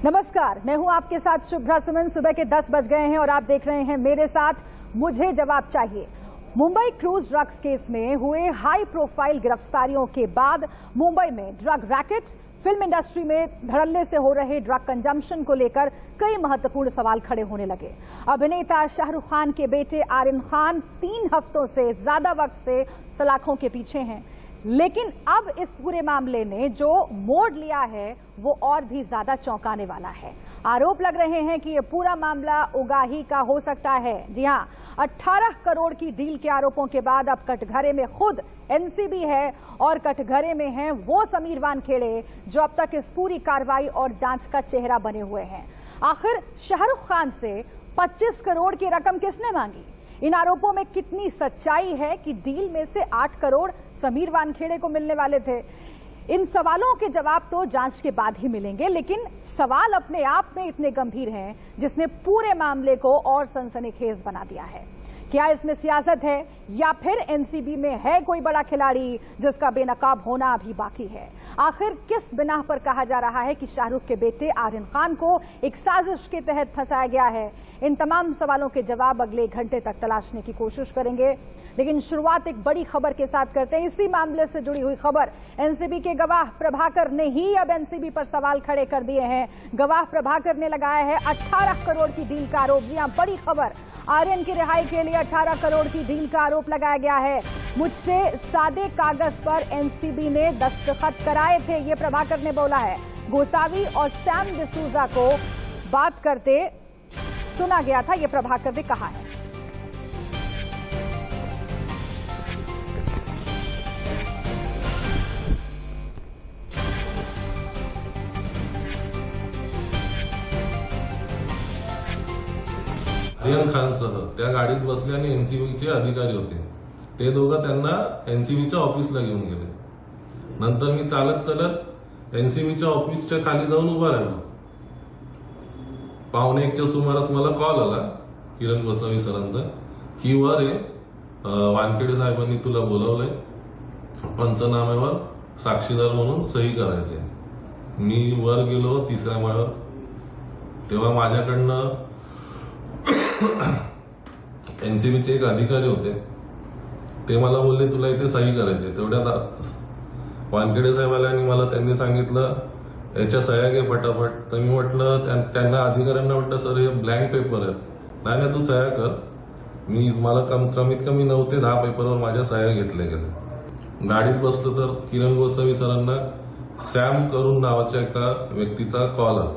नमस्कार, मैं हूं आपके साथ शुभ्रा सुमन। सुबह के 10 बज गए हैं और आप देख रहे हैं मेरे साथ मुझे जवाब चाहिए। मुंबई क्रूज ड्रग्स केस में हुए हाई प्रोफाइल गिरफ्तारियों के बाद मुंबई में ड्रग रैकेट, फिल्म इंडस्ट्री में धड़ल्ले से हो रहे ड्रग कंजम्पशन को लेकर कई महत्वपूर्ण सवाल खड़े होने लगे। अभिनेता शाहरुख खान के बेटे आर्यन खान 3 हफ्तों से ज्यादा वक्त से सलाखों के पीछे हैं, लेकिन अब इस पूरे मामले ने जो मोड़ लिया है वो और भी ज्यादा चौंकाने वाला है। आरोप लग रहे हैं कि ये पूरा मामला उगाही का हो सकता है। जी हां, 18 करोड़ की डील के आरोपों के बाद अब कटघरे में खुद एनसीबी है और कटघरे में हैं वो समीर वानखेड़े जो अब तक इस पूरी कार्रवाई और जांच का चेहरा बने हुए हैं। आखिर शाहरुख खान से 25 करोड़ की रकम किसने मांगी? इन आरोपों में कितनी सच्चाई है कि डील में से 8 करोड़ समीर वानखेड़े को मिलने वाले थे? इन सवालों के जवाब तो जांच के बाद ही मिलेंगे, लेकिन सवाल अपने आप में इतने गंभीर हैं जिसने पूरे मामले को और सनसनीखेज बना दिया है। क्या इसमें सियासत है या फिर एनसीबी में है कोई बड़ा खिलाड़ी जिसका बेनकाब होना अभी बाकी है? आखिर किस बिना पर कहा जा रहा है कि शाहरुख के बेटे आर्यन खान को एक साजिश के तहत फंसाया गया है? इन तमाम सवालों के जवाब अगले घंटे तक तलाशने की कोशिश करेंगे, लेकिन शुरुआत एक बड़ी खबर के साथ करते हैं। इसी मामले से जुड़ी हुई खबर। एनसीबी के गवाह प्रभाकर ने ही अब एनसीबी पर सवाल खड़े कर दिए हैं। गवाह प्रभाकर ने लगाया है 18 करोड़ की डील का आरोप। जी हां, बड़ी खबर। आर्यन की रिहाई के लिए 18 करोड़ की डील का आरोप लगाया गया है। मुझसे सादे कागज पर एनसीबी ने दस्तखत कराए थे, ये प्रभाकर ने बोला है। गोसावी और सैम डिसूजा को बात करते सुना गया था, ये प्रभाकर ने कहा है। आर्यन खानसह त्या गाडीत बसल्याने एनसीबीचे अधिकारी होते, ते दोघं त्यांना एनसीबीच्या ऑफिसला घेऊन गेले। नंतर मी चालत चालत एनसीबीच्या ऑफिसच्या खाली जाऊन उभा राहिलो। 1:15च्या सुमारास मला कॉल आला किरण गोसावी सरांचा की वर आहे, वानखेडे साहेबांनी तुला बोलावलंय, पंचनाम्यावर साक्षीदार म्हणून सही करायचे। मी वर गेलो 3ऱ्या माळ्यावर, तेव्हा माझ्याकडनं एनसीबीचे एक अधिकारी होते, ते मला बोलले तुला इथे सही करायची। तेवढ्यात वानखेडे साहेब आले आणि मला त्यांनी सांगितलं याच्या सह्या घे पटापट। तर मी म्हटलं त्यांना अधिकाऱ्यांना म्हटलं सर हे ब्लँक पेपर आहेत। नाही तू सह्या कर। मला कमीत कमी 9 ते 10 पेपरवर माझ्या सह्या घेतल्या गेल्या। गाडीत बसलो तर किरण गोसावी सरांना सॅम करून नावाच्या एका व्यक्तीचा कॉल आला।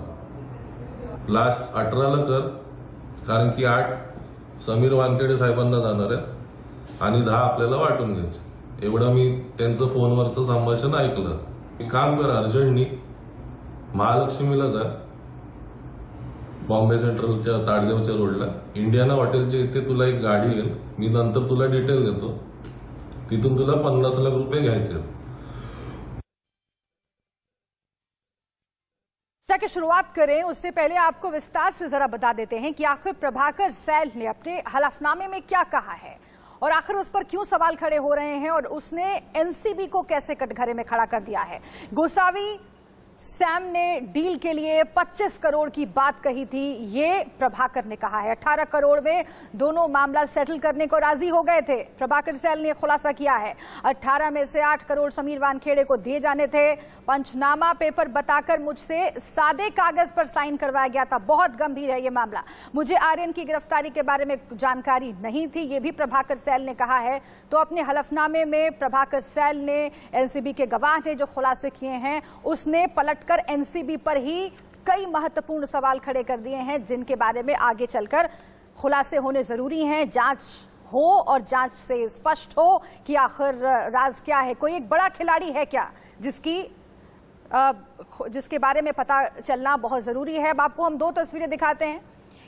लास्ट 18ला कर, कारण की 8 समीर वानखेडे साहेबांना जाणार आहेत आणि 10 आपल्याला वाटून घ्यायचे। एवढं मी त्यांचं फोनवरचं संभाषण ऐकलं। एक काम कर, अर्जंटनी महालक्ष्मीला जा, बॉम्बे सेंट्रलच्या ताडदेवच्या रोडला इंडियाना हॉटेलच्या इथे तुला एक गाडी येईल, मी नंतर तुला डिटेल देतो, तिथून तुला 50 लाख रुपये घ्यायचे। की शुरुआत करें उससे पहले आपको विस्तार से जरा बता देते हैं कि आखिर प्रभाकर सैल ने अपने हलफनामे में क्या कहा है और आखिर उस पर क्यों सवाल खड़े हो रहे हैं और उसने एनसीबी को कैसे कटघरे में खड़ा कर दिया है। गोसावी सैम ने डील के लिए 25 करोड़ की बात कही थी, ये प्रभाकर ने कहा है। 18 करोड़ में दोनों मामला सेटल करने को राजी हो गए थे, प्रभाकर सैल ने खुलासा किया है। 18 में से 8 करोड़ समीर वानखेड़े को दिए जाने थे। पंचनामा पेपर बताकर मुझसे सादे कागज पर साइन करवाया गया था। बहुत गंभीर है ये मामला। मुझे आर्यन की गिरफ्तारी के बारे में जानकारी नहीं थी, ये भी प्रभाकर सैल ने कहा है। तो अपने हलफनामे में प्रभाकर सैल ने, एनसीबी के गवाह ने जो खुलासे किए हैं उसने पलटकर एनसीबी पर ही कई महत्वपूर्ण सवाल खड़े कर दिए हैं, जिनके बारे में आगे चलकर खुलासे होने जरूरी हैं। जांच हो और जांच से स्पष्ट हो कि आखिर राज क्या है। कोई एक बड़ा खिलाड़ी है क्या जिसके बारे में पता चलना बहुत जरूरी है। अब आपको हम 2 तस्वीरें दिखाते हैं।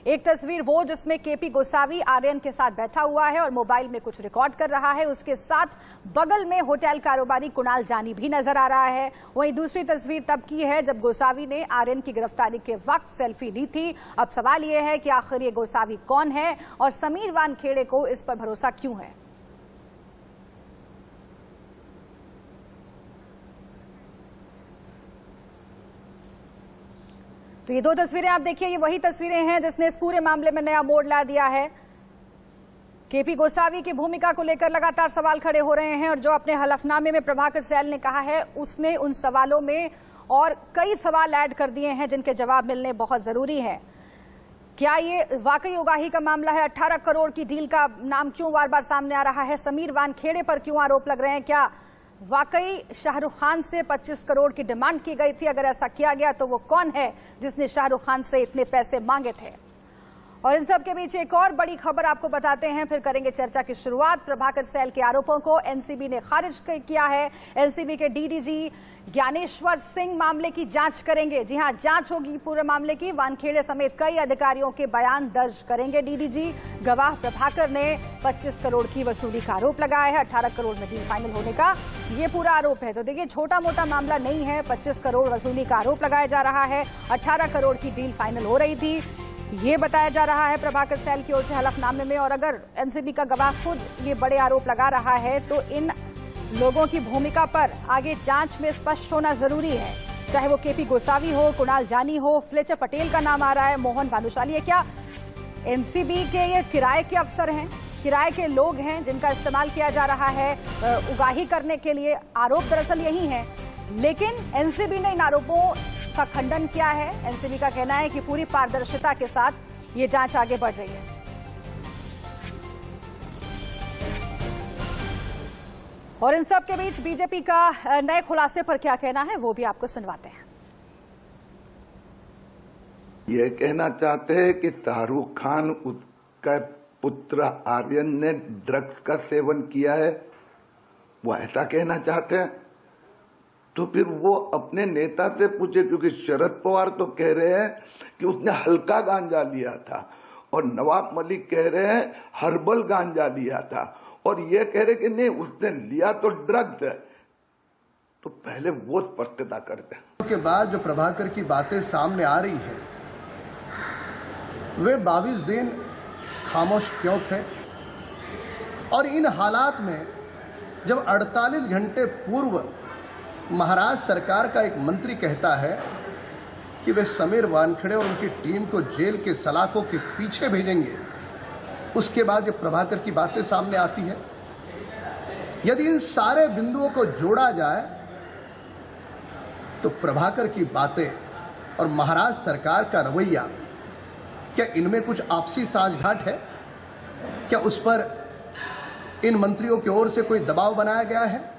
एक तस्वीर वो जिसमें केपी गोसावी आर्यन के साथ बैठा हुआ है और मोबाइल में कुछ रिकॉर्ड कर रहा है, उसके साथ बगल में होटल कारोबारी कुणाल जानी भी नजर आ रहा है। वहीं दूसरी तस्वीर तब की है जब गोसावी ने आर्यन की गिरफ्तारी के वक्त सेल्फी ली थी। अब सवाल यह है कि आखिर ये गोसावी कौन है और समीर वानखेड़े को इस पर भरोसा क्यों है। तो ये दो तस्वीरें आप देखिए, ये वही तस्वीरें हैं जिसने इस पूरे मामले में नया मोड़ ला दिया है। केपी गोसावी की भूमिका को लेकर लगातार सवाल खड़े हो रहे हैं और जो अपने हलफनामे में प्रभाकर सैल ने कहा है उसने उन सवालों में और कई सवाल ऐड कर दिए हैं जिनके जवाब मिलने बहुत जरूरी है। क्या ये वाकई उगाही का मामला है? 18 करोड़ की डील का नाम क्यों बार बार सामने आ रहा है? समीर वानखेड़े पर क्यों आरोप लग रहे हैं? क्या वाकई शाहरुख खान से 25 करोड़ की डिमांड की गई थी? अगर ऐसा किया गया तो वो कौन है जिसने शाहरुख खान से इतने पैसे मांगे थे? और इन सब के बीच एक और बड़ी खबर आपको बताते हैं, फिर करेंगे चर्चा की शुरुआत। प्रभाकर सैल के आरोपों को एनसीबी ने खारिज किया है। एनसीबी के डीडीजी ज्ञानेश्वर सिंह मामले की जांच करेंगे। जी हां, जांच होगी पूरे मामले की। वानखेड़े समेत कई अधिकारियों के बयान दर्ज करेंगे डीडीजी। गवाह प्रभाकर ने 25 करोड़ की वसूली का आरोप लगाया है। 18 करोड़ में डील फाइनल होने का ये पूरा आरोप है। तो देखिए, छोटा मोटा मामला नहीं है। 25 करोड़ वसूली का आरोप लगाया जा रहा है। 18 करोड़ की डील फाइनल हो रही थी, ये बताया जा रहा है प्रभाकर सैल की ओर से हलफनामे में। और अगर एनसीबी का गवाह खुद ये बड़े आरोप लगा रहा है तो इन लोगों की भूमिका पर आगे जांच में स्पष्ट होना जरूरी है। चाहे वो केपी गोसावी हो, कुणाल जानी हो, फ्लेचर पटेल का नाम आ रहा है, मोहन भानुशाली है। क्या एनसीबी के ये किराए के अफसर हैं, किराए के लोग हैं जिनका इस्तेमाल किया जा रहा है उगाही करने के लिए? आरोप दरअसल यही है, लेकिन एनसीबी ने इन आरोपों का खंडन किया है। एनसीबी का कहना है कि पूरी पारदर्शिता के साथ ये जांच आगे बढ़ रही है। और इन सब के बीच बीजेपी का नए खुलासे पर क्या कहना है वो भी आपको सुनवाते हैं। ये कहना चाहते हैं कि शाहरुख खान उसका पुत्र आर्यन ने ड्रग्स का सेवन किया है, वो ऐसा कहना चाहते हैं? तो फिर वो अपने नेता से पूछे, क्योंकि शरद पवार तो कह रहे हैं कि उसने हल्का गांजा लिया था और नवाब मलिक कह रहे हैं हर्बल गांजा लिया था और ये कह रहे कि नहीं उसने लिया तो ड्रग्स है। तो पहले वो स्पष्टता करते हैं। के बाद जो प्रभाकर की बातें सामने आ रही है, वे 22 दिन खामोश क्यों थे? और इन हालात में जब 48 घंटे पूर्व महाराष्ट्र सरकार का एक मंत्री कहता है कि वे समीर वानखेड़े और उनकी टीम को जेल के सलाखों के पीछे भेजेंगे, उसके बाद जब प्रभाकर की बातें सामने आती है, यदि इन सारे बिंदुओं को जोड़ा जाए तो प्रभाकर की बातें और महाराष्ट्र सरकार का रवैया, क्या इनमें कुछ आपसी साझगांठ है? क्या उस पर इन मंत्रियों की ओर से कोई दबाव बनाया गया है?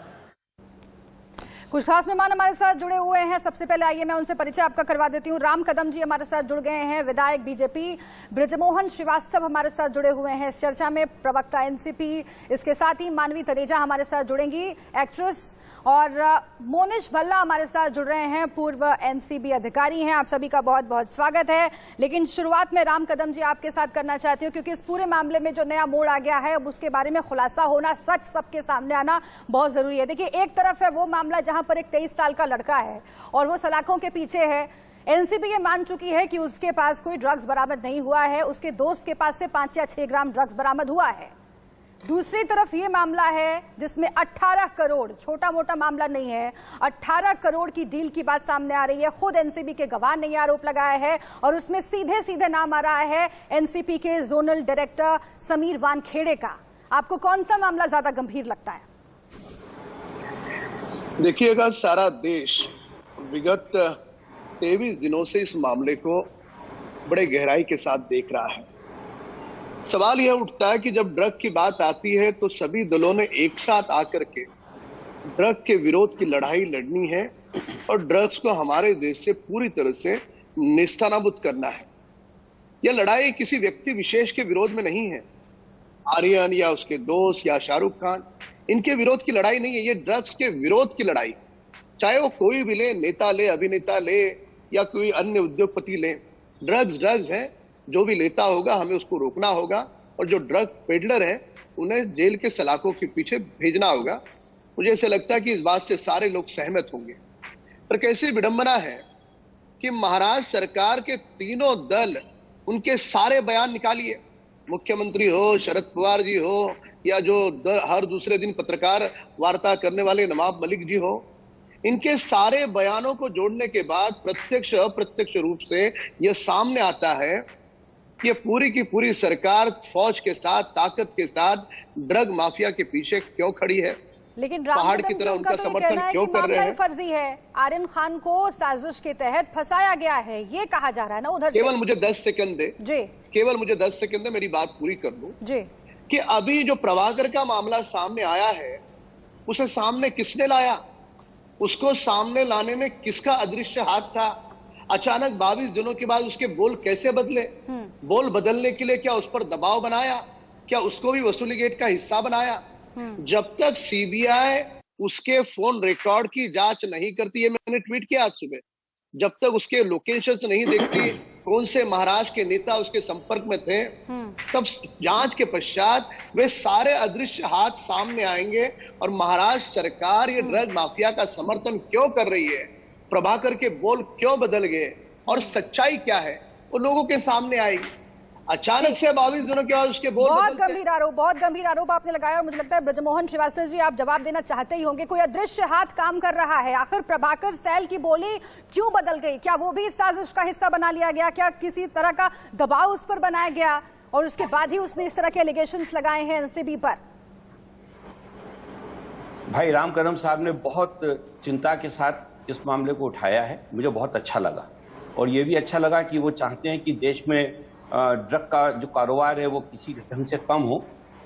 कुछ खास मेहमान हमारे साथ जुड़े हुए हैं। सबसे पहले आइए मैं उनसे परिचय आपका करवा देती हूँ। राम कदम जी हमारे साथ जुड़ गए हैं, विधायक बीजेपी। ब्रजमोहन श्रीवास्तव हमारे साथ जुड़े हुए हैं इस चर्चा में, प्रवक्ता एनसीपी। इसके साथ ही मानवी तनेजा हमारे साथ जुड़ेंगी, एक्ट्रेस। और मोनिश भल्ला हमारे साथ जुड़ रहे हैं, पूर्व एनसीबी अधिकारी हैं। आप सभी का बहुत बहुत स्वागत है। लेकिन शुरुआत में राम कदम जी आपके साथ करना चाहती हूँ, क्योंकि इस पूरे मामले में जो नया मोड़ आ गया है अब उसके बारे में खुलासा होना, सच सबके सामने आना बहुत जरूरी है। देखिए, एक तरफ है वो मामला जहां पर एक 23 साल का लड़का है और वो सलाखों के पीछे है। एनसीबी ये मान चुकी है कि उसके पास कोई ड्रग्स बरामद नहीं हुआ है, उसके दोस्त के पास से 5 या 6 ग्राम ड्रग्स बरामद हुआ है। दूसरी तरफ ये मामला है जिसमें 18 करोड़, छोटा मोटा मामला नहीं है, 18 करोड़ की डील की बात सामने आ रही है। खुद एनसीबी के गवाह ने यह आरोप लगाया है और उसमें सीधे सीधे नाम आ रहा है एनसीबी के जोनल डायरेक्टर समीर वानखेड़े का। आपको कौन सा मामला ज्यादा गंभीर लगता है? देखिएगा, सारा देश विगत 23 दिनों से इस मामले को बड़े गहराई के साथ देख रहा है। सवाल यह उठता है कि जब ड्रग की बात आती है तो सभी दलों ने एक साथ आकर के ड्रग के विरोध की लड़ाई लड़नी है और ड्रग्स को हमारे देश से पूरी तरह से निस्तानाबूद करना है। यह लड़ाई किसी व्यक्ति विशेष के विरोध में नहीं है, आर्यन या उसके दोस्त या शाहरुख खान, इनके विरोध की लड़ाई नहीं है। ये ड्रग्स के विरोध की लड़ाई, चाहे वो कोई भी ले, नेता ले, अभिनेता ले या कोई अन्य उद्योगपति ले, ड्रग्स है। जो भी लेता होगा हमें उसको रोकना होगा और जो ड्रग पेडलर है उन्हें जेल के सलाखों के पीछे भेजना होगा। मुझे ऐसा लगता है कि इस बात से सारे लोग सहमत होंगे। पर कैसी विडंबना है कि महाराष्ट्र सरकार के तीनों दल उनके सारे बयान निकालिए, मुख्यमंत्री हो, शरद पवार जी हो या जो हर दूसरे दिन पत्रकार वार्ता करने वाले नवाब मलिक जी हो, इनके सारे बयानों को जोड़ने के बाद प्रत्यक्ष अप्रत्यक्ष रूप से यह सामने आता है कि पूरी की पूरी सरकार फौज के साथ, ताकत के साथ ड्रग माफिया के पीछे क्यों खड़ी है, लेकिन पहाड़ की तरह उनका समर्थन क्यों कर रहे हैं। फर्जी है, आर्यन खान को साजिश के तहत फंसाया गया है, ये कहा जा रहा है ना उधर से। केवल मुझे 10 सेकंड दे जी, केवल मुझे 10 सेकंड दे, मेरी बात पूरी कर लूं जी। कि अभी जो प्रभाकर का मामला सामने आया है, उसे सामने किसने लाया, उसको सामने लाने में किसका अदृश्य हाथ था, अचानक 22 दिनों के बाद उसके बोल कैसे बदले, बोल बदलने के लिए क्या उस पर दबाव बनाया, क्या उसको भी वसूली गेट का हिस्सा बनाया। जब तक सीबीआई उसके फोन रिकॉर्ड की जांच नहीं करती है, मैंने ट्वीट किया आज सुबह, जब तक उसके लोकेशंस नहीं देखती कौन से महाराष्ट्र के नेता उसके संपर्क में थे, तब जांच के पश्चात वे सारे अदृश्य हाथ सामने आएंगे और महाराष्ट्र सरकार ये ड्रग माफिया का समर्थन क्यों कर रही है, प्रभाकर के बोल क्यों बदल गए और सच्चाई क्या है, वो लोगों के सामने आएगी। अचानक से 22 दिनों के बाद उसके बोल बहुत गंभीर आरोप आपने लगाया और मुझे लगता है ब्रजमोहन श्रीवास्तव जी आप जवाब देना चाहते ही होंगे। कोई अदृश्य हाथ काम कर रहा है, आखिर प्रभाकर सैल की बोली क्यों बदल गई, क्या वो भी इस साजिश का हिस्सा बना लिया गया, क्या किसी तरह का दबाव उस पर बनाया गया और उसके बाद ही उसने इस तरह के एलिगेशंस लगाए हैं एनसीबी पर? भाई राम करम साहब ने बहुत चिंता के साथ इस मामले को उठाया है, मुझे बहुत अच्छा लगा और ये भी अच्छा लगा कि वो चाहते हैं कि देश में ड्रग का जो कारोबार है वो किसी ढंग से कम हो।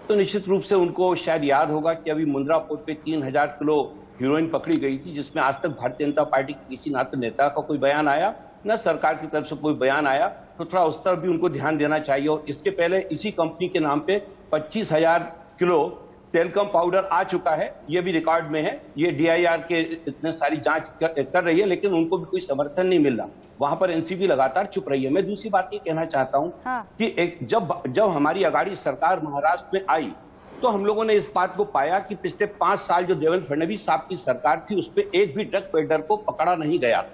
तो निश्चित रूप से उनको शायद याद होगा कि अभी मुंद्रा पोर्ट पे 3000 किलो हीरोइन पकड़ी गई थी, जिसमें आज तक भारतीय जनता पार्टी के किसी ना तो नेता का कोई बयान आया, न सरकार की तरफ से कोई बयान आया। तो थोड़ा उस तरफ भी उनको ध्यान देना चाहिए। और इसके पहले इसी कंपनी के नाम पे 25,000 किलो टेलकम पाउडर आ चुका है, ये भी रिकॉर्ड में है। ये DIR के इतने सारी जांच कर रही है, लेकिन उनको भी कोई समर्थन नहीं मिल रहा। वहां पर एनसीबी लगातार चुप रही है। मैं दूसरी बात ये कहना चाहता हूं कि जब हमारी अगाड़ी सरकार महाराष्ट्र में आई तो हम लोगों ने इस बात को पाया कि पिछले 5 साल जो देवेंद्र फडणवीस साहब की सरकार थी उस पर एक भी ड्रग पेडलर को पकड़ा नहीं गया।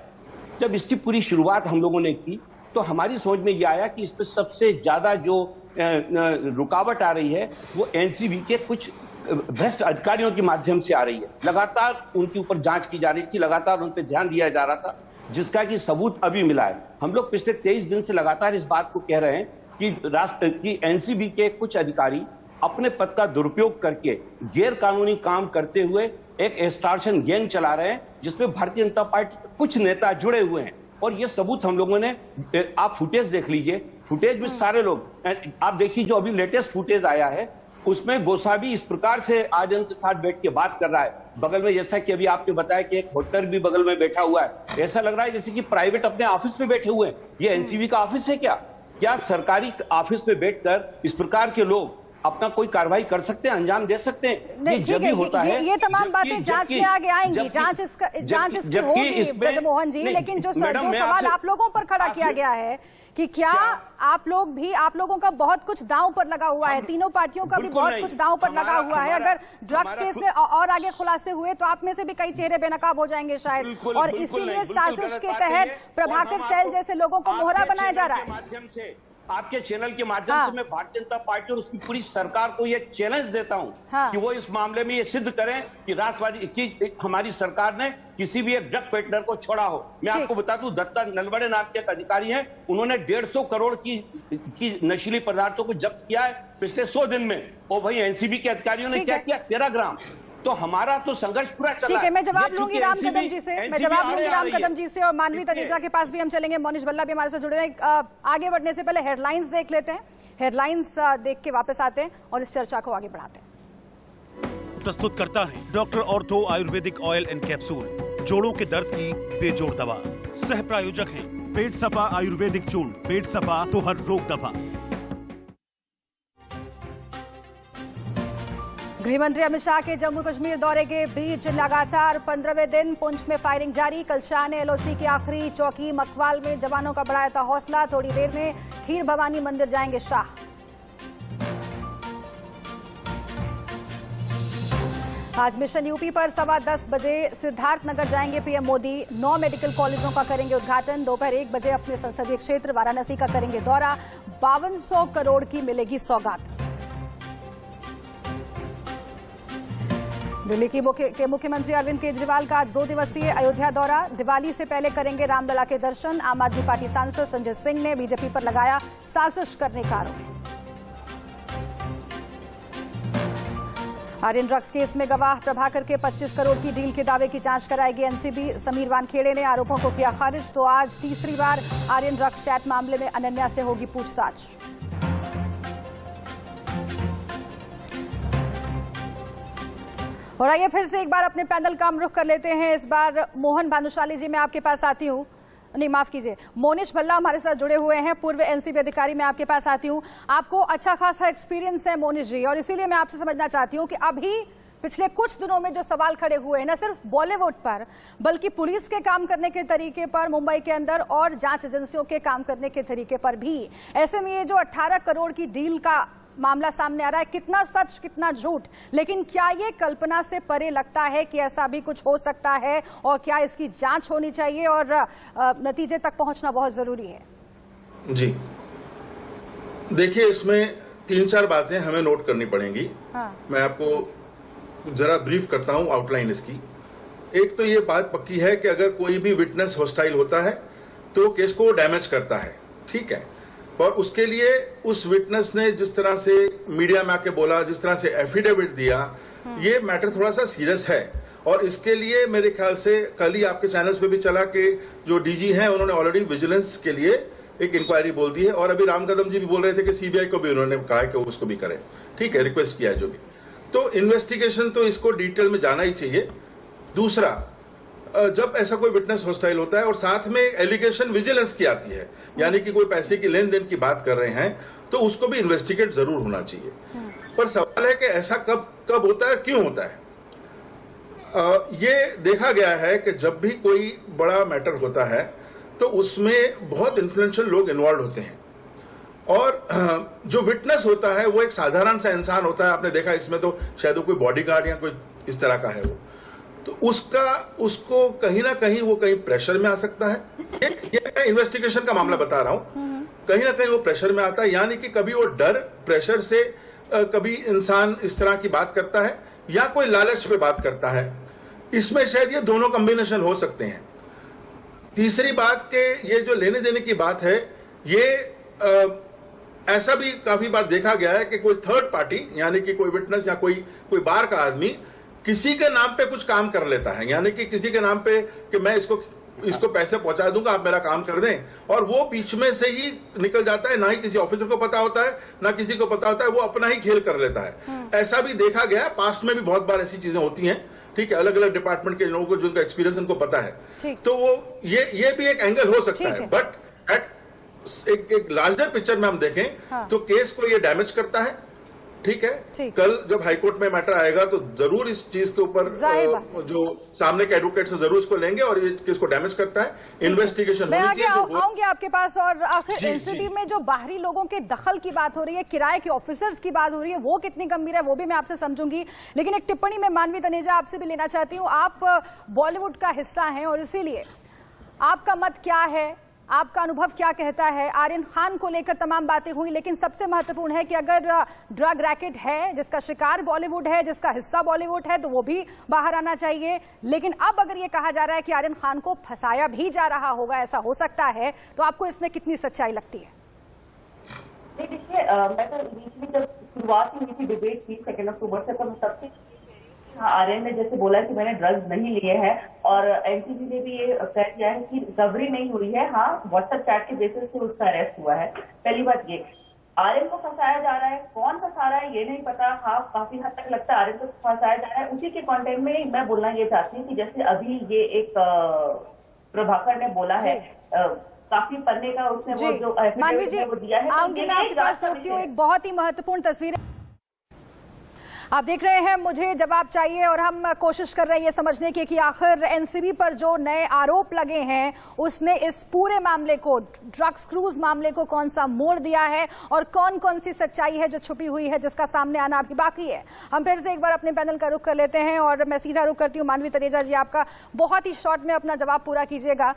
जब इसकी पूरी शुरुआत हम लोगों ने की तो हमारी समझ में यह आया कि इस पर सबसे ज्यादा जो रुकावट आ रही है वो एनसीबी के कुछ भ्रष्ट अधिकारियों के माध्यम से आ रही है। लगातार उनके ऊपर जांच की जा रही थी, लगातार उन पर ध्यान दिया जा रहा था, जिसका कि सबूत अभी मिला है। हम लोग पिछले 23 दिन से लगातार इस बात को कह रहे हैं कि एनसीबी के कुछ अधिकारी अपने पद का दुरुपयोग करके गैर कानूनी काम करते हुए एक एक्सटॉर्शन गैंग चला रहे हैं, जिसमें भारतीय जनता पार्टी के कुछ नेता जुड़े हुए हैं। और ये सबूत हम लोगों ने, आप फुटेज देख लीजिए, फुटेज में सारे लोग, आप देखिए जो अभी लेटेस्ट फुटेज आया है उसमें गोसावी इस प्रकार से आज उनके साथ बैठ के बात कर रहा है। बगल में, जैसा कि अभी आपने बताया कि एक होटल भी बगल में बैठा हुआ है, ऐसा लग रहा है जैसे कि प्राइवेट अपने ऑफिस में बैठे हुए हैं। ये एनसीबी का ऑफिस है क्या सरकारी ऑफिस में बैठकर इस प्रकार के लोग अपना कोई कार्रवाई कर सकते हैं, अंजाम दे सकते हैं? नहीं, ठीक है, ये तमाम बातें जांच में आगे आएंगी, जांच इसकी होगी ब्रजमोहन जी। लेकिन जो सवाल आप लोगों पर खड़ा किया गया है कि क्या आप लोगों का बहुत कुछ दांव पर लगा हुआ है, तीनों पार्टियों का भी बहुत कुछ दांव पर लगा हुआ है। अगर ड्रग्स केस में और आगे खुलासे हुए तो आप में से भी कई चेहरे बेनकाब हो जाएंगे शायद, और इसीलिए साजिश के तहत प्रभाकर सैल जैसे लोगों को मोहरा बनाया जा रहा है। आपके चैनल के माध्यम से मैं भारतीय जनता पार्टी और उसकी पूरी सरकार को यह चैलेंज देता हूं कि वो इस मामले में ये सिद्ध करें कि राष्ट्रवादी की हमारी सरकार ने किसी भी एक ड्रग पेडलर को छोड़ा हो। मैं आपको बता दूं, दत्ता नलवड़े नाम के एक अधिकारी हैं, उन्होंने 150 करोड़ की नशीली पदार्थों को जब्त किया है पिछले 100 दिन में। और वही एनसीबी के अधिकारियों ने क्या किया, 13 ग्राम। तो हमारा तो संघर्ष पूरा चला। ठीक है, मैं जवाब लूंगी राम कदम जी से और मानवी तनेजा के पास भी हम चलेंगे। मोनिश भल्ला भी हमारे साथ जुड़े हैं। आगे बढ़ने से पहले हेडलाइंस देख लेते हैं, हेडलाइंस देख के वापस आते हैं और इस चर्चा को आगे बढ़ाते हैं। प्रस्तुत करता है doctor ortho Ayurvedic oil and capsule, जोड़ों के दर्द की बेजोड़ दवा। सह प्रायोजक हैं पेट सफा आयुर्वेदिक चूर्ण, पेट सफा तो हर रोग दफा। गृहमंत्री अमित शाह के जम्मू कश्मीर दौरे के बीच लगातार 15वें दिन पुंछ में फायरिंग जारी। कल शाह ने LOC की आखिरी चौकी मकवाल में जवानों का बढ़ाया था हौसला। थोड़ी देर में खीर भवानी मंदिर जाएंगे शाह। आज मिशन यूपी पर 10:15 बजे सिद्धार्थनगर जाएंगे पीएम मोदी। 9 मेडिकल कॉलेजों का करेंगे उद्घाटन। दोपहर 1 बजे अपने संसदीय क्षेत्र वाराणसी का करेंगे दौरा। 5200 करोड़ की मिलेगी सौगात। दिल्ली के मुख्यमंत्री अरविंद केजरीवाल का आज 2 दिवसीय अयोध्या दौरा। दिवाली से पहले करेंगे रामलला के दर्शन। आम आदमी पार्टी सांसद संजय सिंह ने बीजेपी पर लगाया साजिश करने का आरोप। आर्यन ड्रग्स केस में गवाह प्रभाकर के 25 करोड़ की डील के दावे की जांच कराएगी एनसीबी। समीर वानखेड़े ने आरोपों को किया खारिज। तो आज तीसरी बार आर्यन ड्रग्स चैट मामले में अनन्या से होगी पूछताछ। और आइए फिर से एक बार अपने पैनल का रुख कर लेते हैं। इस बार मोहन भानुशाली जी, मैं आपके पास आती हूँ। नहीं, माफ कीजिए, मोनिश भल्ला हमारे साथ जुड़े हुए हैं, पूर्व एनसीबी अधिकारी। मैं आपके पास आती हूँ। आपको अच्छा खासा एक्सपीरियंस है मोनिश जी, और इसीलिए मैं आपसे समझना चाहती हूँ कि अभी पिछले कुछ दिनों में जो सवाल खड़े हुए हैं, न सिर्फ बॉलीवुड पर बल्कि पुलिस के काम करने के तरीके पर मुंबई के अंदर और जांच एजेंसियों के काम करने के तरीके पर भी, ऐसे में ये जो 18 करोड़ की डील का मामला सामने आ रहा है, कितना सच कितना झूठ, लेकिन क्या ये कल्पना से परे लगता है कि ऐसा भी कुछ हो सकता है, और क्या इसकी जांच होनी चाहिए और नतीजे तक पहुंचना बहुत जरूरी है? जी देखिए, इसमें 3-4 बातें हमें नोट करनी पड़ेंगी। हाँ। मैं आपको जरा ब्रीफ करता हूं आउटलाइन इसकी। एक तो ये बात पक्की है कि अगर कोई भी विटनेस हॉस्टाइल होता है तो केस को डैमेज करता है, ठीक है। और उसके लिए उस विटनेस ने जिस तरह से मीडिया में आके बोला, जिस तरह से एफिडेविट दिया, ये मैटर थोड़ा सा सीरियस है। और इसके लिए मेरे ख्याल से कल ही आपके चैनल्स पे भी चला कि जो डीजी हैं उन्होंने ऑलरेडी विजिलेंस के लिए एक इंक्वायरी बोल दी है। और अभी राम कदम जी भी बोल रहे थे कि सीबीआई को भी उन्होंने कहा है कि उसको भी करें, ठीक है, रिक्वेस्ट किया है जो भी। तो इन्वेस्टिगेशन तो इसको डिटेल में जाना ही चाहिए। दूसरा, जब ऐसा कोई विटनेस हॉस्टाइल होता है और साथ में एलिगेशन विजिलेंस की आती है, यानी कि कोई पैसे की लेन देन की बात कर रहे हैं, तो उसको भी इन्वेस्टिगेट जरूर होना चाहिए। पर सवाल है कि ऐसा कब होता है, क्यों होता है। ये देखा गया है कि जब भी कोई बड़ा मैटर होता है तो उसमें बहुत इन्फ्लुएंशियल लोग इन्वॉल्व होते हैं, और जो विटनेस होता है वो एक साधारण सा इंसान होता है। आपने देखा इसमें तो शायद कोई बॉडीगार्ड या कोई इस तरह का है वो, तो उसको कहीं ना कहीं वो कहीं प्रेशर में आ सकता है। ये मैं इन्वेस्टिगेशन का मामला बता रहा हूं, कहीं ना कहीं वो प्रेशर में आता है, यानी कि कभी वो डर प्रेशर से कभी इंसान इस तरह की बात करता है या कोई लालच पे बात करता है। इसमें शायद ये दोनों कॉम्बिनेशन हो सकते हैं। तीसरी बात के ये जो लेने देने की बात है, ये ऐसा भी काफी बार देखा गया है कि कोई थर्ड पार्टी, यानी कि कोई विटनेस या कोई बाहर का आदमी किसी के नाम पे कुछ काम कर लेता है, यानी कि किसी के नाम पे कि मैं इसको पैसे पहुंचा दूंगा, आप मेरा काम कर दें, और वो बीच में से ही निकल जाता है। ना ही किसी ऑफिसर को पता होता है, ना किसी को पता होता है, वो अपना ही खेल कर लेता है। ऐसा भी देखा गया है, पास्ट में भी बहुत बार ऐसी चीजें होती हैं, ठीक है, अलग अलग डिपार्टमेंट के लोगों को जिनका एक्सपीरियंस उनको पता है। तो वो ये भी एक एंगल हो सकता है। बट एक लार्जर पिक्चर में हम देखें तो केस को ये डैमेज करता है, ठीक है। कल जब हाईकोर्ट में मैटर आएगा तो जरूर इस चीज के ऊपर जो सामने के एडवोकेट से जरूर इसको लेंगे, और ये केस को डैमेज करता है। इन्वेस्टिगेशन मैं आऊंगी आपके पास। और आखिर एनसीबी में जो बाहरी लोगों के दखल की बात हो रही है, किराए के ऑफिसर्स की बात हो रही है, वो कितनी गंभीर है वो भी मैं आपसे समझूंगी। लेकिन एक टिप्पणी में मानवी तनेजा आपसे भी लेना चाहती हूँ। आप बॉलीवुड का हिस्सा हैं और इसीलिए आपका मत क्या है, आपका अनुभव क्या कहता है? आर्यन खान को लेकर तमाम बातें हुई, लेकिन सबसे महत्वपूर्ण है कि अगर ड्रग रैकेट है जिसका शिकार बॉलीवुड है, जिसका हिस्सा बॉलीवुड है, तो वो भी बाहर आना चाहिए। लेकिन अब अगर ये कहा जा रहा है कि आर्यन खान को फंसाया भी जा रहा होगा, ऐसा हो सकता है, तो आपको इसमें कितनी सच्चाई लगती है? देखिए, मैं तो बीच में जब शुरुआत हुई थी डिबेट की 2 अक्टूबर से, तो सबसे आर्यन ने जैसे बोला कि मैंने ड्रग्स नहीं लिए हैं, और एनसीबी ने भी ये तय किया है कि रिकवरी नहीं हुई है। हाँ, व्हाट्सएप चैट के बेसिस से उसका अरेस्ट हुआ है। पहली बात ये, आर्यन को फंसाया जा रहा है, कौन फंसा रहा है ये नहीं पता। हाँ, काफी हद तक लगता है आर्यन को फंसाया जा रहा है। उसी के कॉन्टेंट में मैं बोलना ये चाहती हूँ कि जैसे अभी ये एक प्रभाकर ने बोला है, काफी पढ़ने का उसने वो जो एफिडेविट वो दिया है। आऊंगी मैं आपके पास, सोचती हूँ एक बहुत ही महत्वपूर्ण तस्वीर आप देख रहे हैं। मुझे जवाब चाहिए, और हम कोशिश कर रहे हैं ये समझने की कि आखिर एनसीबी पर जो नए आरोप लगे हैं उसने इस पूरे मामले को, ड्रग्स क्रूज मामले को, कौन सा मोड़ दिया है, और कौन कौन सी सच्चाई है जो छुपी हुई है जिसका सामने आना अभी बाकी है। हम फिर से एक बार अपने पैनल का रुख कर लेते हैं, और मैं सीधा रुख करती हूँ मानवी तनेजा जी। आपका बहुत ही शॉर्ट में अपना जवाब पूरा कीजिएगा,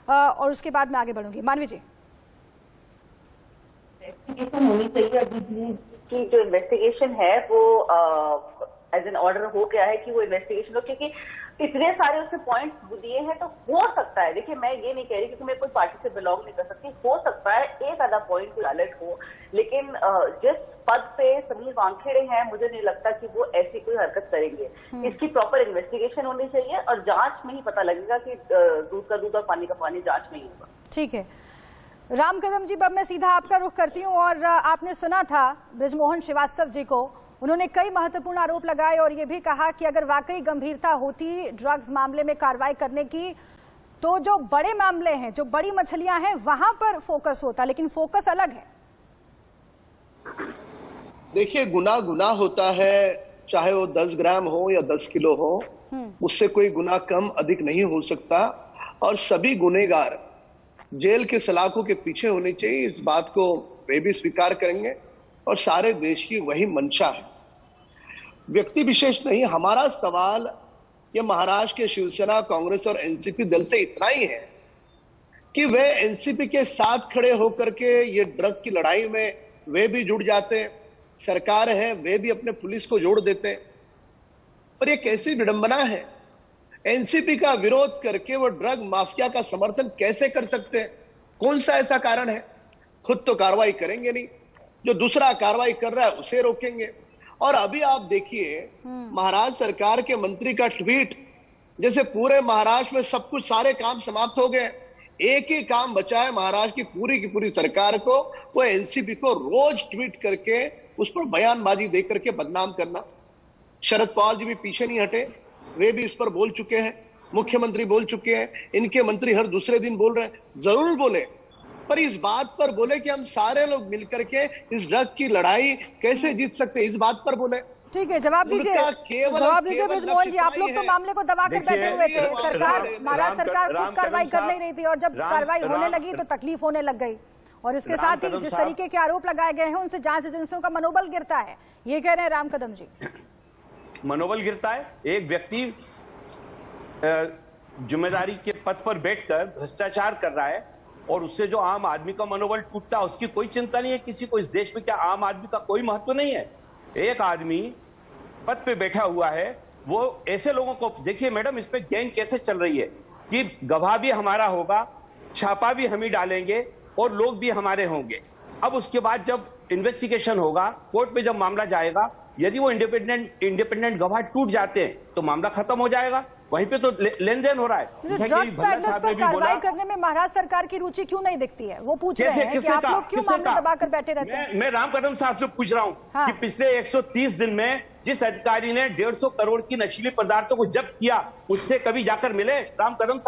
और उसके बाद मैं आगे बढ़ूंगी। मानवी जी। होनी चाहिए। की जो इन्वेस्टिगेशन है वो एज एन ऑर्डर हो गया है कि वो इन्वेस्टिगेशन हो, क्योंकि इतने सारे उसने पॉइंट्स दिए हैं तो हो सकता है, देखिए मैं ये नहीं कह रही क्योंकि मैं कोई पार्टी से बिलोंग नहीं कर सकती, हो सकता है एक आधा पॉइंट कोई अलर्ट हो, लेकिन जिस पद पे समीर वानखेड़े हैं मुझे नहीं लगता कि वो ऐसी कोई हरकत करेंगे। इसकी प्रॉपर इन्वेस्टिगेशन होनी चाहिए और जांच में ही पता लगेगा कि दूध का दूध और पानी का पानी जांच में ही होगा। ठीक है राम कदम जी, अब मैं सीधा आपका रुख करती हूँ और आपने सुना था बृजमोहन श्रीवास्तव जी को, उन्होंने कई महत्वपूर्ण आरोप लगाए और ये भी कहा कि अगर वाकई गंभीरता होती ड्रग्स मामले में कार्रवाई करने की तो जो बड़े मामले हैं, जो बड़ी मछलियां हैं, वहां पर फोकस होता, लेकिन फोकस अलग है। देखिए गुनाह गुनाह होता है, चाहे वो 10 ग्राम हो या 10 किलो हो, उससे कोई गुनाह कम अधिक नहीं हो सकता और सभी गुनहगार जेल के सलाखों के पीछे होने चाहिए, इस बात को वे भी स्वीकार करेंगे और सारे देश की वही मंशा है। व्यक्ति विशेष नहीं, हमारा सवाल ये महाराष्ट्र के शिवसेना, कांग्रेस और एनसीपी दल से इतना ही है कि वे एनसीपी के साथ खड़े होकर के ये ड्रग की लड़ाई में वे भी जुड़ जाते, सरकार है वे भी अपने पुलिस को जोड़ देते। और ये कैसी विडंबना है, एनसीपी का विरोध करके वो ड्रग माफिया का समर्थन कैसे कर सकते हैं? कौन सा ऐसा कारण है? खुद तो कार्रवाई करेंगे नहीं, जो दूसरा कार्रवाई कर रहा है उसे रोकेंगे। और अभी आप देखिए महाराष्ट्र सरकार के मंत्री का ट्वीट, जैसे पूरे महाराष्ट्र में सब कुछ सारे काम समाप्त हो गए, एक ही काम बचा है महाराष्ट्र की पूरी सरकार को, वो एनसीपी को रोज ट्वीट करके उस पर बयानबाजी दे करके बदनाम करना। शरद पवार जी भी पीछे नहीं हटे, वे भी इस पर बोल चुके हैं, मुख्यमंत्री बोल चुके हैं, इनके मंत्री हर दूसरे दिन बोल रहे हैं। जरूर बोले, पर इस बात पर बोले कि हम सारे लोग मिलकर के इस ड्रग की लड़ाई कैसे जीत सकते हैं, इस बात पर बोले। ठीक है, जवाब दीजिए बृजमोहन जी। आप लोग तो मामले को दबाकर बैठे हुए थे, सरकार, महाराष्ट्र सरकार खुद कार्रवाई कर नहीं रही थी और जब कार्रवाई होने लगी तो तकलीफ होने लग गई। और इसके साथ ही जिस तरीके के आरोप लगाए गए हैं उनसे जांच एजेंसियों का मनोबल गिरता है, ये कह रहे हैं राम कदम जी। मनोबल गिरता है, एक व्यक्ति जिम्मेदारी के पद पर बैठकर भ्रष्टाचार कर रहा है और उससे जो आम आदमी का मनोबल टूटता है उसकी कोई चिंता नहीं है किसी को। इस देश में क्या आम आदमी का कोई महत्व नहीं है? एक आदमी पद पे बैठा हुआ है, वो ऐसे लोगों को देखिए मैडम, इस पे गैंग कैसे चल रही है कि गवाह भी हमारा होगा, छापा भी हम ही डालेंगे और लोग भी हमारे होंगे। अब उसके बाद जब इन्वेस्टिगेशन होगा, कोर्ट में जब मामला जाएगा, यदि वो इंडिपेंडेंट गवाह टूट जाते हैं तो मामला खत्म हो जाएगा, वहीं पे तो लेन देन हो रहा है। ड्रग्स पैडलर्स पर कार्रवाई करने में महाराष्ट्र सरकार की रुचि क्यों नहीं दिखती है? वो पूछ रहे हैं कि आप लोग क्यों मामले दबाकर बैठे रहते हैं? मैं राम कदम साहब से पूछ रहा हूं कि पिछले 130 दिन में जिस अधिकारी ने 150 करोड़ की नशीली पदार्थों को जब्त किया उससे कभी जाकर मिले राम कदम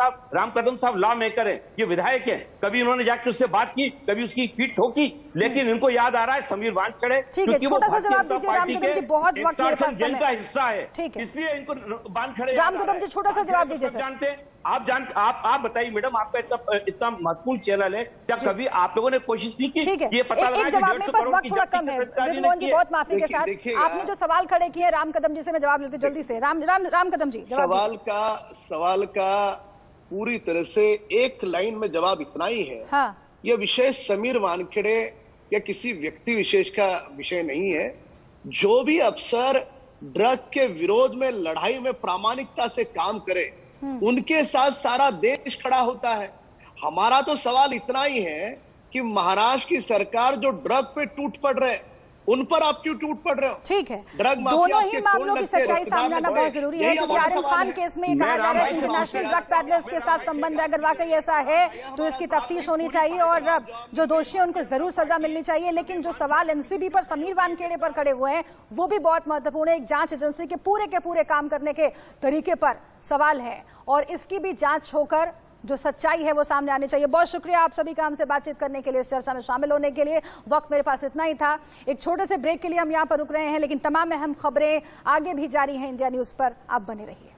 साहब लॉ मेकर है, ये विधायक है, कभी उन्होंने जाकर उससे बात की, कभी उसकी पीठ ठोकी? लेकिन इनको याद आ रहा है समीर वानखेड़े, क्योंकि वो भारतीय जनता पार्टी के एक्सटॉर्शन का हिस्सा है, इसलिए इनको वानखेड़े। राम कदम जी छोटा सा जवाब दीजिए। जानते हैं आप बताइए मैडम, आपका इतना महत्वपूर्ण चैनल है, क्या कभी आप लोगों ने कोशिश नहीं की ये पता लगाने की? जवाब में बस वक्त थोड़ा कम है बृजमोहन जी, बहुत माफी के साथ आपने जो सवाल खड़े किए हैं राम कदम जी से मैं जवाब लेती हूं जल्दी से। राम कदम जी सवाल का पूरी तरह से एक लाइन में जवाब इतना ही है। हाँ। यह विषय समीर वानखेड़े या किसी व्यक्ति विशेष का विषय नहीं है। जो भी अफसर ड्रग के विरोध में लड़ाई में प्रामाणिकता से काम करे उनके साथ सारा देश खड़ा होता है। हमारा तो सवाल इतना ही है कि महाराष्ट्र की सरकार जो ड्रग पे टूट पड़ रहे उन पर आप क्यों टूट पड़ रहे हो? ठीक है, ड्रग दोनों ही मामलों की सच्चाई सामने आना बहुत जरूरी है, क्योंकि आरिफ खान केस में कहा जा रहा है इंटरनेशनल ड्रग पैडलर्स के साथ संबंध है। अगर वाकई ऐसा है तो इसकी तफ्तीश होनी चाहिए और जो दोषी हैं उनको जरूर सजा मिलनी चाहिए। लेकिन जो सवाल एनसीबी पर समीर वानखेड़े पर खड़े हुए हैं वो भी बहुत महत्वपूर्ण है। एक जांच एजेंसी के पूरे काम करने के तरीके पर सवाल है और इसकी भी जांच होकर जो सच्चाई है वो सामने आनी चाहिए। बहुत शुक्रिया आप सभी का हमसे बातचीत करने के लिए, इस चर्चा में शामिल होने के लिए। वक्त मेरे पास इतना ही था। एक छोटे से ब्रेक के लिए हम यहाँ पर रुक रहे हैं, लेकिन तमाम अहम खबरें आगे भी जारी हैं इंडिया न्यूज पर। आप बने रहिए।